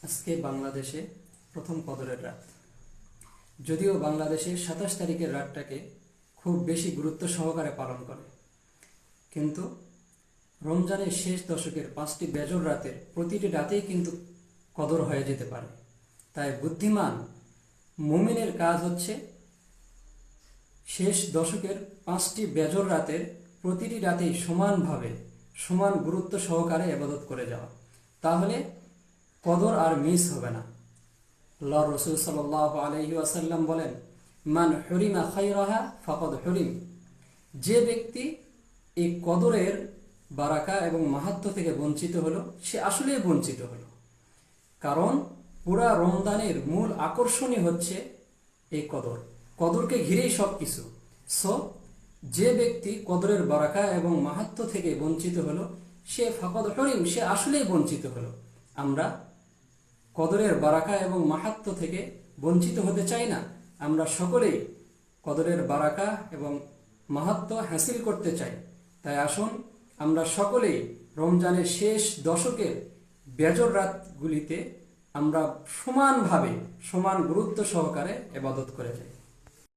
আজকে বাংলাদেশে প্রথম কদরের রাত। যদিও বাংলাদেশে 27 তারিখের রাতটাকে খুব বেশি গুরুত্ব সহকারে পালন করে, কিন্তু রমজানের শেষ দশকের 5টি বেজর রাতের প্রতিটি রাতেই কিন্তু কদর হয়ে যেতে পারে। তাই বুদ্ধিমান মুমিনের কাজ হচ্ছে শেষ দশকের 5টি বেজর রাতের প্রতিটি রাতেই সমানভাবে সমান গুরুত্ব সহকারে ইবাদত করে যাওয়া। তাহলে কদর আর মিস হবে না। আল্লাহর রাসূল সাল্লাল্লাহু আলাইহি ওয়াসাল্লাম বলেন, মান হুরিমা খায়রাহা ফাকাদ হুরিম। যে ব্যক্তি এই কদরের বারাকা এবং মাহাত্ম্য থেকে বঞ্চিত হলো, সে আসলেই বঞ্চিত হলো। কারণ পুরা রমজানের মূল আকর্ষণই হচ্ছে এই কদরকে ঘিরেই সব কিছু। যে ব্যক্তি কদরের বারাকা এবং মাহাত্ম্য থেকে বঞ্চিত হলো, সে ফাকাদ হুরিম, সে আসলেই বঞ্চিত হলো। আমরা কদরের বারাকা এবং মাহাত্ম্য থেকে বঞ্চিত হতে চাই না। আমরা সকলেই কদরের বারাকা এবং মাহাত্ম্য হাসিল করতে চাই। তাই আসুন আমরা সকলেই রমজানের শেষ দশকের বেজর রাতগুলিতে আমরা সমান গুরুত্ব সহকারে ইবাদত করে যাই।